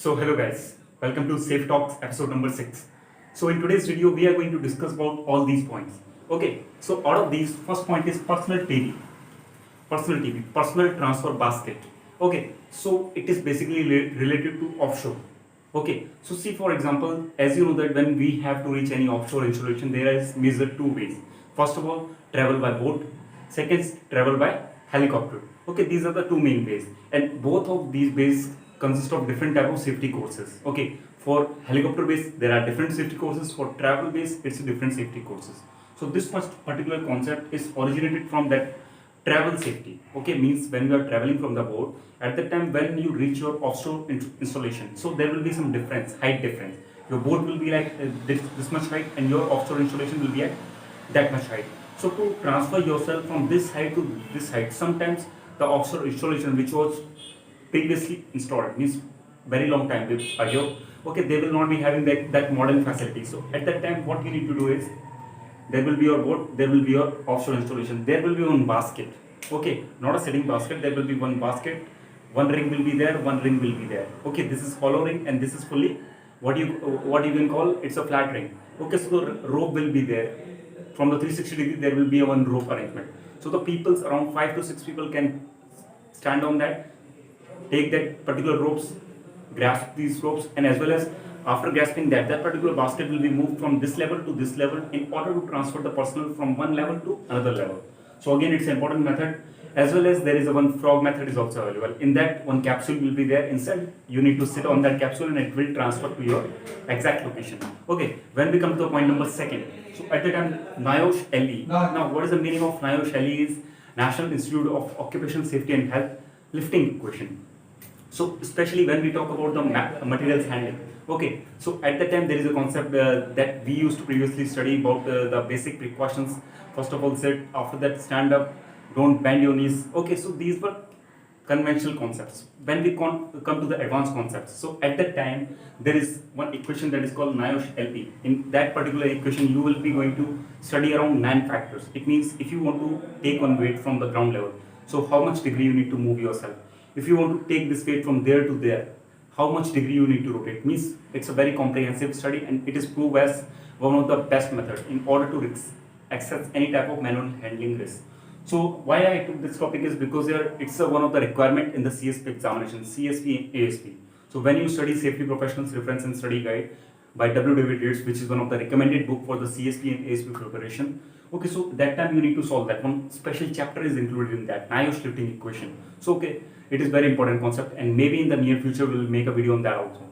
So hello guys, welcome to Safe Talks episode number 6. So in today's video we are going to discuss about all these points. Okay, so out of these, first point is personal transfer basket. Okay, so it is basically related to offshore. Okay, so see for example, as you know that when we have to reach any offshore installation, there is measured two ways. First of all, travel by boat. Second, travel by helicopter. Okay, these are the two main ways, and both of these ways consist of different type of safety courses. Okay, for helicopter base there are different safety courses. For travel base, it's different safety courses. So this first particular concept is originated from that travel safety. Okay, means when you are traveling from the boat, at the time when you reach your offshore installation, so there will be some difference, height difference. Your boat will be like this much height, and your offshore installation will be at that much height. So to transfer yourself from this height to this height, sometimes the offshore installation which was previously installed, means very long time ago, okay, they will not be having that modern facility. So at that time what you need to do is, there will be your boat, there will be your offshore installation, there will be one basket. Okay, not a sitting basket, there will be one basket, one ring will be there, one ring will be there. Okay, this is hollow ring and this is fully what you can call, it's a flat ring. Okay, so the rope will be there. From the 360 degree there will be a one rope arrangement. So the peoples, around 5 to 6 people can stand on that, take that particular ropes, grasp these ropes, and as well as after grasping that particular basket will be moved from this level to this level in order to transfer the personnel from one level to another level. So again, it's an important method. As well as there is a one frog method is also available. In that, one capsule will be there inside. You need to sit on that capsule and it will transfer to your exact location. Okay, when we come to the point number 2nd. So at the time, NIOSH LE. Now, what is the meaning of NIOSH LE? Is National Institute of Occupational Safety and Health lifting equation. So especially when we talk about the materials handling. Okay, so at that time there is a concept that we used to previously study about the basic precautions. First of all, sit. After that, stand up. Don't bend your knees. Okay, so these were conventional concepts. When we come to the advanced concepts, so at that time there is one equation that is called NIOSH LP. In that particular equation, you will be going to study around 9 factors. It means if you want to take one weight from the ground level, so how much degree you need to move yourself. If you want to take this weight from there to there, how much degree you need to rotate. Means it's a very comprehensive study, and it is proved as one of the best methods in order to access any type of manual handling risk. So why I took this topic is because it's one of the requirement in the CSP examination, CSP and ASP. So when you study Safety Professionals Reference and Study Guide by W. David Yates, which is one of the recommended book for the CSP and ASP preparation. Okay, so that time you need to solve that. One special chapter is included in that, NIOSH lifting equation. So okay, it is very important concept, and maybe in the near future we will make a video on that also.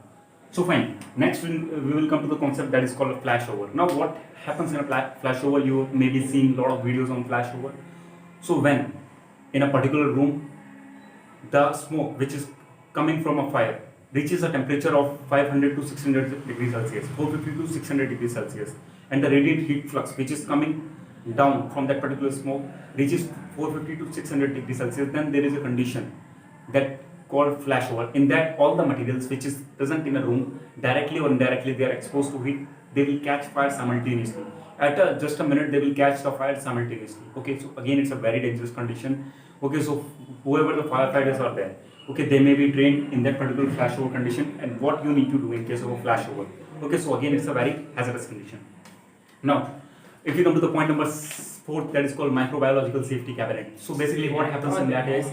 So fine, next we will come to the concept that is called a flashover. Now what happens in a flashover? You may be seeing a lot of videos on flashover. So when in a particular room, the smoke which is coming from a fire reaches a temperature of 500 to 600 degrees Celsius, 450 to 600 degrees Celsius, and the radiant heat flux which is coming down from that particular smoke reaches 450 to 600 degrees Celsius, then there is a condition that called flashover. In that, all the materials which is present in a room, directly or indirectly, they are exposed to heat. They will catch fire simultaneously. At just a minute, they will catch the fire simultaneously. Okay, so again, it's a very dangerous condition. Okay, so whoever the firefighters are there, okay, they may be trained in that particular flashover condition and what you need to do in case of a flashover. Okay, so again, it's a very hazardous condition. Now, if you come to the point number 4, that is called microbiological safety cabinet. So basically what happens in that is,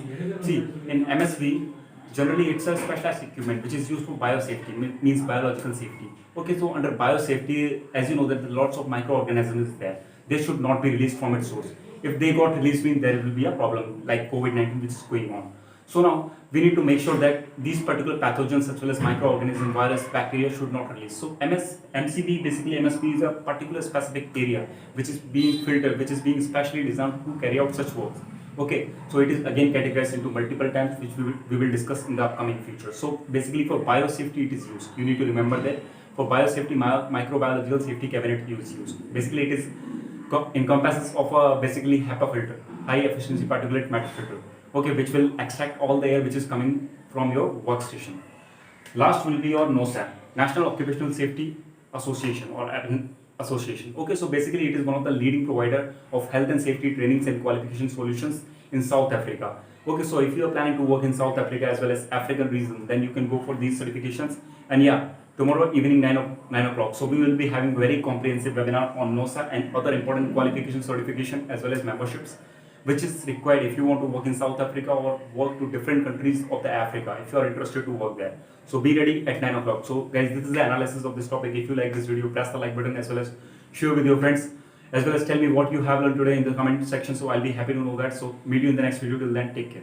see, in MSV, generally it's a specialized equipment which is used for biosafety, means biological safety. Okay, so under biosafety, as you know that lots of microorganisms is there. They should not be released from its source. If they got released, means there will be a problem like COVID-19 which is going on. So now we need to make sure that these particular pathogens such well as microorganisms, virus, bacteria should not release. So MCB, basically MSB is a particular specific area which is being filtered, which is being specially designed to carry out such works. Okay, so it is again categorized into multiple types which we will discuss in the upcoming future. So basically for biosafety it is used. You need to remember that for biosafety, microbiological safety cabinet is used. Basically it is encompasses of a basically HEPA filter, high efficiency particulate matter filter. Okay, which will extract all the air which is coming from your workstation. Last will be your NOSAP, National Occupational Safety Association or association. Okay, so basically it is one of the leading provider of health and safety trainings and qualification solutions in South Africa. Okay, so if you are planning to work in South Africa as well as African region, then you can go for these certifications. And yeah, tomorrow evening 9 o'clock. So we will be having very comprehensive webinar on NOSA and other important qualification certification as well as memberships, which is required if you want to work in South Africa or work to different countries of the Africa if you are interested to work there. So be ready at 9 o'clock. So guys, this is the analysis of this topic. If you like this video, press the like button as well as share with your friends, as well as tell me what you have learned today in the comment section. So I'll be happy to know that. So meet you in the next video. Till then, take care.